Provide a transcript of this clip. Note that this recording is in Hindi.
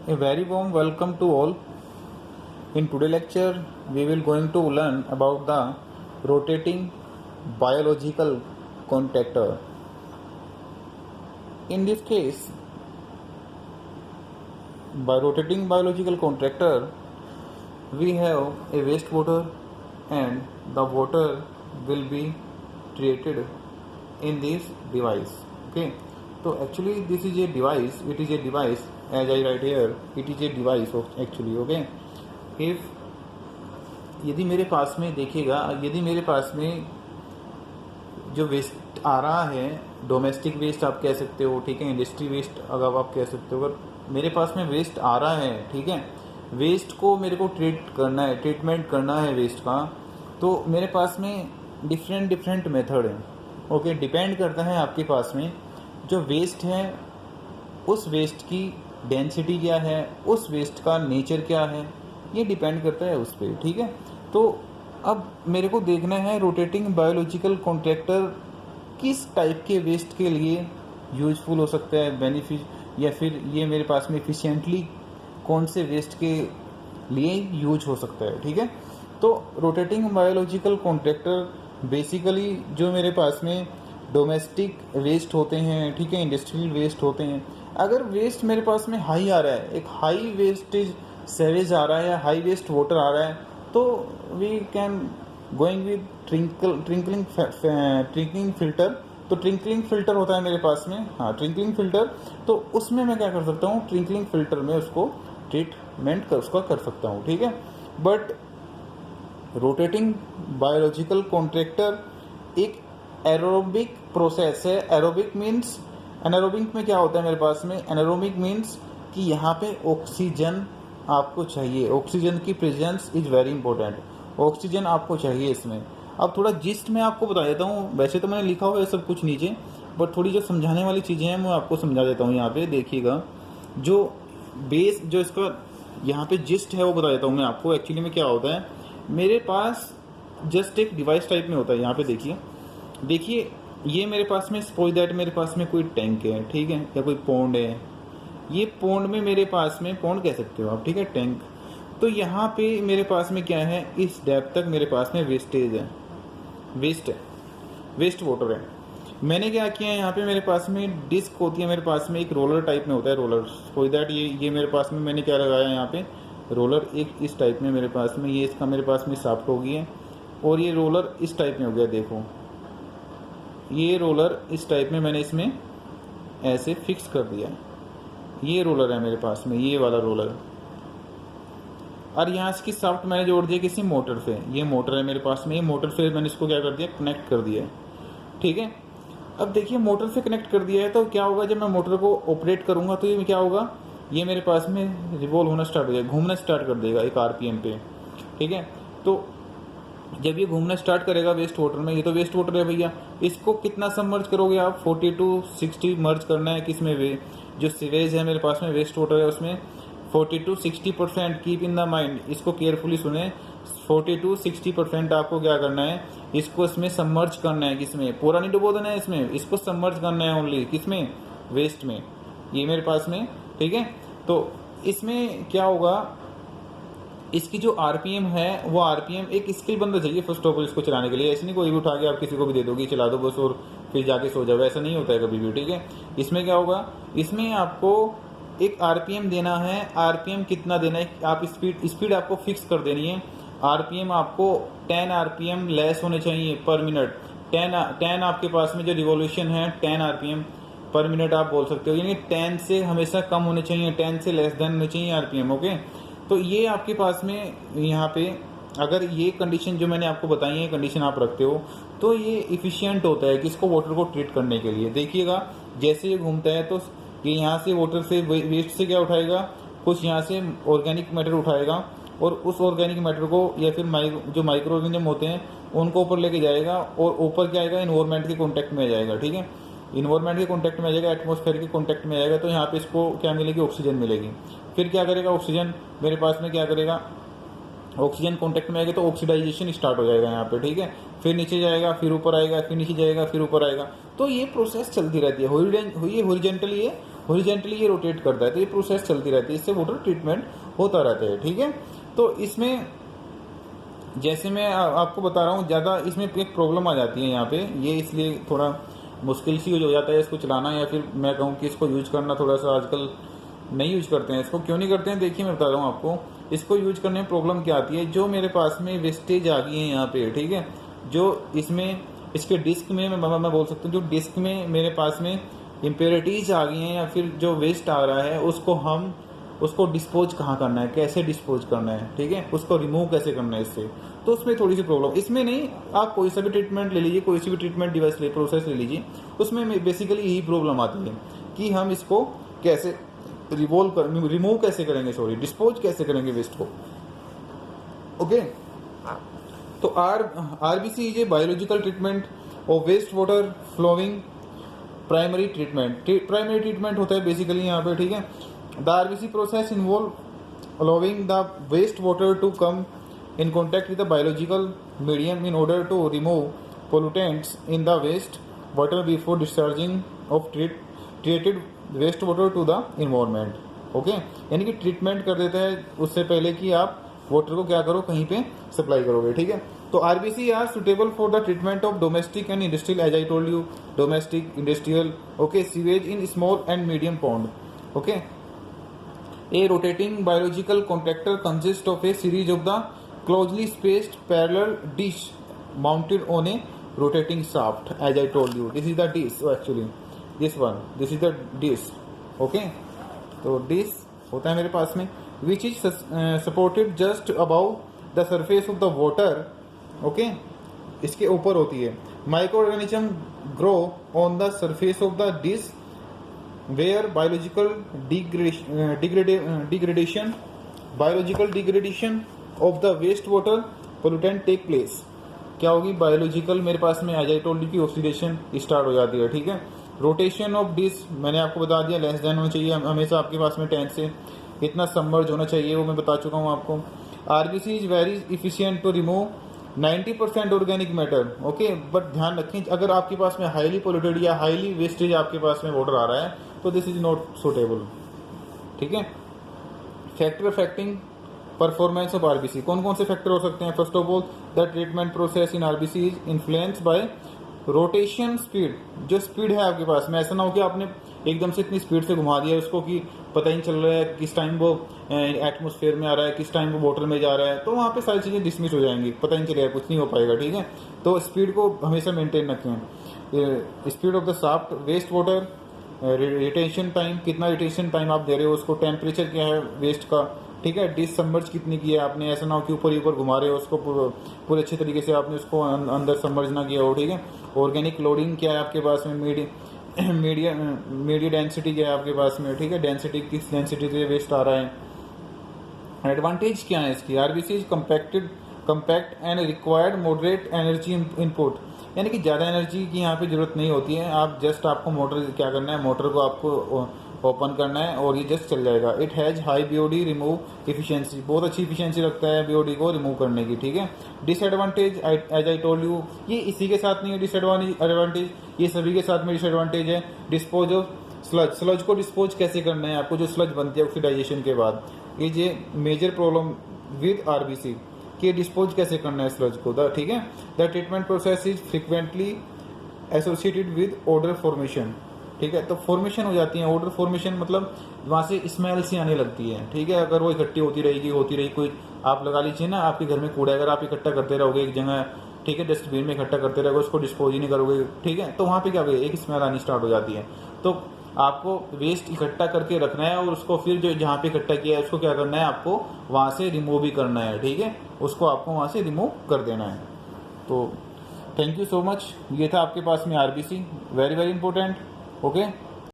A very warm welcome to all. In today's lecture, we will going to learn about the rotating biological contactor. In this case, by rotating biological contactor, we have a wastewater and the water will be treated in this device. Okay, so actually this is a device. It is a device, as I write here, it is a device actually. Okay, if यदि मेरे पास में देखिएगा, यदि मेरे पास में जो वेस्ट आ रहा है, डोमेस्टिक वेस्ट आप कह सकते हो, ठीक है, इंडस्ट्री वेस्ट अगर आप कह सकते हो, अगर मेरे पास में वेस्ट आ रहा है, ठीक है, वेस्ट को मेरे को ट्रीटमेंट करना है वेस्ट का, तो मेरे पास में डिफरेंट मेथड है. ओके, डिपेंड करता है आपके पास में जो वेस्ट है उस वेस्ट की डेंसिटी क्या है, उस वेस्ट का नेचर क्या है, ये डिपेंड करता है उस पर. ठीक है, तो अब मेरे को देखना है रोटेटिंग बायोलॉजिकल कॉन्ट्रैक्टर किस टाइप के वेस्ट के लिए यूजफुल हो सकता है, बेनिफिट, या फिर ये मेरे पास में इफिशिएंटली कौन से वेस्ट के लिए यूज हो सकता है. ठीक है, तो रोटेटिंग बायोलॉजिकल कॉन्ट्रैक्टर बेसिकली जो मेरे पास में डोमेस्टिक वेस्ट होते हैं, ठीक है, इंडस्ट्रियल वेस्ट होते हैं, अगर वेस्ट मेरे पास में हाई आ रहा है, एक हाई वेस्टेज सेवेज आ रहा है या हाई वेस्ट वाटर आ रहा है, तो we can going with trickling filter. तो ट्रिंकलिंग फिल्टर होता है मेरे पास में, हाँ, ट्रिंकलिंग फिल्टर. तो उसमें मैं क्या कर सकता हूँ, ट्रिंकलिंग फिल्टर में उसको ट्रीटमेंट उसका कर सकता हूँ. ठीक है, बट रोटेटिंग बायोलॉजिकल कॉन्ट्रैक्टर एक एरोबिक प्रोसेस है. एरोबिक मीन्स, एनारोबिक में क्या होता है मेरे पास में, एनारोबिक मीन्स कि यहाँ पे ऑक्सीजन आपको चाहिए, ऑक्सीजन की presence is very important, oxygen आपको चाहिए इसमें. अब थोड़ा जिस्ट में आपको बता देता हूँ, वैसे तो मैंने लिखा हुआ है सब कुछ नीचे, बट थोड़ी जो समझाने वाली चीज़ें हैं मैं आपको समझा देता हूँ. यहाँ पे देखिएगा, जो बेस जो इसका यहाँ पे जिस्ट है वो बता देता हूँ मैं आपको. एक्चुअली में क्या होता है, मेरे पास जस्ट एक डिवाइस टाइप में होता है. यहाँ पे देखिए ये मेरे पास में सपोज दैट मेरे पास में कोई टैंक है, ठीक है, या कोई पॉन्ड है. ये पॉन्ड में मेरे पास में, पॉन्ड कह सकते हो आप, ठीक है, टैंक. तो यहाँ पे मेरे पास में क्या है, इस डेप्थ तक मेरे पास में वेस्टेज है, वेस्ट वाटर है. मैंने क्या किया है, यहाँ पे मेरे पास में डिस्क होती है, मेरे पास में एक रोलर टाइप में होता है, रोलर. सपोज दैट ये मेरे पास में मैंने क्या लगाया यहाँ पे, रोलर एक इस टाइप में मेरे पास में, ये इसका मेरे पास में शाफ्ट हो गई है, और ये रोलर इस टाइप में हो गया. देखो ये रोलर इस टाइप में मैंने इसमें ऐसे फिक्स कर दिया है. ये रोलर है मेरे पास में, ये वाला रोलर, और यहाँ इसकी शाफ्ट मैंने जोड़ दिया किसी मोटर से. ये मोटर है मेरे पास में, ये मोटर से मैंने इसको क्या कर दिया, कनेक्ट कर दिया है. ठीक है, अब देखिए मोटर से कनेक्ट कर दिया है, तो क्या होगा, जब मैं मोटर को ऑपरेट करूँगा तो ये क्या होगा, ये मेरे पास में रिवॉल्व होना स्टार्ट हो जाएगा, घूमना स्टार्ट कर देगा एक आरपीएम पे. ठीक है, तो जब ये घूमना स्टार्ट करेगा वेस्ट वाटर में, ये तो वेस्ट वाटर है भैया, इसको कितना सबमर्ज करोगे आप, 40 to 60 मर्ज करना है. किसमें, वे जो सीवेज है मेरे पास में, वेस्ट वाटर है, उसमें 40 to 60%. Keep in the mind, इसको केयरफुली सुने, 40 to 60% आपको क्या करना है, इसको इसमें सबमर्ज करना है. किसमें, पूरा नहीं डुबो देना है इसमें, इसको सबमर्ज करना है ओनली. किसमें, वेस्ट में, ये मेरे पास में. ठीक है, तो इसमें क्या होगा, इसकी जो आरपीएम है वो आरपीएम, एक स्किल बंदा चाहिए फर्स्ट ऑफ ऑल इसको चलाने के लिए. ऐसे नहीं कोई भी उठा के आप किसी को भी दे दोगे, चला दो बस और फिर जाके सो जाओ, ऐसा नहीं होता है कभी भी. ठीक है, इसमें क्या होगा, इसमें आपको एक आरपीएम देना है. आरपीएम कितना देना है, आप स्पीड आपको फिक्स कर देनी है. आरपीएम आपको 10 आरपीएम लेस होने चाहिए पर मिनट. 10 आपके पास में जो रिवॉल्यूशन है 10 आरपीएम पर मिनट आप बोल सकते हो, यानी 10 से हमेशा कम होने चाहिए, 10 से लेस देन होने चाहिए आरपीएम. ओके, तो ये आपके पास में यहाँ पे अगर ये कंडीशन जो मैंने आपको बताई है कंडीशन आप रखते हो, तो ये इफ़िशियंट होता है कि इसको वाटर को ट्रीट करने के लिए. देखिएगा जैसे ये घूमता है तो ये यहाँ से वाटर से वेस्ट से क्या उठाएगा, कुछ यहाँ से ऑर्गेनिक मैटर उठाएगा, और उस ऑर्गेनिक मैटर को या फिर जो माइक्रो ऑर्गेनिज्म होते हैं उनको ऊपर लेके जाएगा, और ऊपर क्या आएगा, इन्वायरमेंट के कॉन्टैक्ट में आ जाएगा. ठीक है, इन्वायरमेंट के कॉन्टैक्ट में आ जाएगा, एटमॉस्फेयर के कॉन्टैक्ट में आएगा, तो यहाँ पे इसको क्या मिलेगी, ऑक्सीजन मिलेगी. फिर क्या करेगा, ऑक्सीजन मेरे पास में क्या करेगा, ऑक्सीजन कॉन्टैक्ट में आएगा तो ऑक्सीडाइजेशन स्टार्ट हो जाएगा यहाँ पे. ठीक है, फिर नीचे जाएगा, फिर ऊपर आएगा, फिर नीचे जाएगा, फिर ऊपर आएगा. तो ये प्रोसेस चलती रहती है. ये हॉरिजेंटली है हॉरिजॉन्टली ये रोटेट करता है, तो ये प्रोसेस चलती रहती है, इससे वाटर ट्रीटमेंट होता रहता है। ठीक है, तो इसमें जैसे मैं आपको बता रहा हूँ, ज़्यादा इसमें एक प्रॉब्लम आ जाती है यहाँ पे, ये इसलिए थोड़ा मुश्किल सी हो जाता है इसको चलाना, या फिर मैं कहूँ कि इसको यूज करना थोड़ा सा आजकल नहीं यूज करते हैं। इसको क्यों नहीं करते हैं, देखिए मैं बता रहा हूँ आपको। इसको यूज करने में प्रॉब्लम क्या आती है, जो मेरे पास में वेस्टेज आ गई है यहाँ पे, ठीक है, जो इसमें इसके डिस्क में मैं बोल सकता हूँ, जो डिस्क में मेरे पास में इम्प्योरिटीज आ गई हैं या फिर जो वेस्ट आ रहा है, उसको डिस्पोज कहाँ करना है, कैसे डिस्पोज करना है, ठीक है, उसको रिमूव कैसे करना है इससे, तो उसमें थोड़ी सी प्रॉब्लम। इसमें नहीं, आप कोई सा भी ट्रीटमेंट ले लीजिए, कोई सी भी ट्रीटमेंट डिवाइस प्रोसेस ले लीजिए, उसमें बेसिकली यही प्रॉब्लम आती है कि हम इसको कैसे रिमूव कैसे करेंगे, डिस्पोज कैसे करेंगे वेस्ट को। ओके, तो RBC is a biological treatment of waste water flowing primary treatment होता है बेसिकली यहाँ पे, ठीक है। The RBC process involve allowing the waste water to come in contact with the biological medium in order to remove pollutants in the waste water before discharging of treated waste water to the environment. Okay, यानी कि ट्रीटमेंट कर देता है उससे पहले कि आप वाटर को क्या करो, कहीं पे सप्लाई करोगे। ठीक है, तो RBC are suitable for the treatment of domestic and industrial, as I told you, domestic, industrial, okay, sewage in small and medium pond. Okay, a rotating biological contactor consists of a series of the closely spaced parallel dish mounted on a rotating shaft, as I told you. This is the dish, so actually this is the dish. Okay, तो dish होता है मेरे पास में, which is supported just above the surface of the water. Okay, इसके ऊपर होती है। Microorganism grow on the surface of the dish where biological degradation of the wastewater pollutant take place. क्या होगी, बायोलॉजिकल मेरे पास में एज आई टोल्ड की ऑक्सीडेशन स्टार्ट हो जाती है। ठीक है, रोटेशन ऑफ डिस मैंने आपको बता दिया, लेस देन होना चाहिए हमेशा आपके पास में 10 से, इतना सबमर्ज होना चाहिए, वो मैं बता चुका हूँ आपको। RBC is very efficient to remove 90% organic matter. Okay, but ध्यान रखें, अगर आपके पास में हाईली पोल्यूटेड या हाईली वेस्टेज आपके पास में वाटर आ रहा है, तो दिस इज नॉट सुटेबल। ठीक है, factor affecting performance of RBC, कौन कौन से फैक्टर हो सकते हैं। First of all, the treatment process in RBC is influence by rotation speed. जो स्पीड है आपके पास में, ऐसा ना हो कि आपने एकदम से इतनी स्पीड से घुमा दिया उसको कि पता ही नहीं चल रहा है किस टाइम वो एटमॉस्फेयर में आ रहा है, किस टाइम वो वाटर में जा रहा है, तो वहाँ पे सारी चीज़ें डिसमिस हो जाएंगी, पता ही नहीं चलेगा, कुछ नहीं हो पाएगा। ठीक है, तो स्पीड को हमेशा मेंटेन रखें। Speed of the shaft, waste water retention time, कितना रिटेंशन टाइम आप दे रहे हो उसको, टेम्परेचर क्या है वेस्ट का, ठीक है, डिश सबमर्ज कितनी की है आपने, ऐसा ना हो कि ऊपर ही ऊपर घुमा रहे हो उसको, पूरे अच्छे तरीके से आपने उसको अंदर सबमर्ज ना किया हो। ठीक है, ऑर्गेनिक लोडिंग क्या है आपके पास में, मीडिया डेंसिटी क्या है आपके पास में, ठीक है, डेंसिटी किस डेंसिटी से वेस्ट आ रहा है। एडवांटेज क्या है इसकी, RBC is compact and required moderate energy input, यानी कि ज़्यादा एनर्जी की यहाँ पे ज़रूरत नहीं होती है, आप जस्ट आपको मोटर क्या करना है, मोटर को आपको ओपन करना है और ये जस्ट चल जाएगा। It has high BOD remove efficiency, बहुत अच्छी इफिशिएंसी रखता है बीओडी को रिमूव करने की। ठीक है, disadvantage as I told you, ये इसी के साथ नहीं है डिसएडवांटेज, ये सभी के साथ में डिसएडवांटेज है। डिस्पोज ऑफ स्लज को डिस्पोज कैसे करना है आपको, जो स्लज बनती है ऑक्सीडाइजेशन के बाद, ये मेजर प्रॉब्लम विद आरबीसी कि डिस्पोज कैसे करना है स्लज को। ठीक है, the treatment process is frequently associated with odour formation. ठीक है, तो फॉर्मेशन हो जाती है, ओडर फॉर्मेशन मतलब वहाँ से स्मेल सी आने लगती है। ठीक है, अगर वो इकट्ठी होती रही कोई आप लगा लीजिए ना, आपके घर में कूड़ा अगर आप इकट्ठा करते रहोगे एक जगह, ठीक है, डस्टबिन में इकट्ठा करते रहोगे, उसको डिस्पोज ही नहीं करोगे, ठीक है, तो वहाँ पे क्या होगा, एक स्मेल आनी स्टार्ट हो जाती है। तो आपको वेस्ट इकट्ठा करके रखना है और उसको फिर जो जहाँ पे इकट्ठा किया है उसको क्या करना है, आपको वहाँ से रिमूव भी करना है। ठीक है, उसको आपको वहाँ से रिमूव कर देना है। तो थैंक यू सो मच, ये था आपके पास में RBC, very very important. Okay.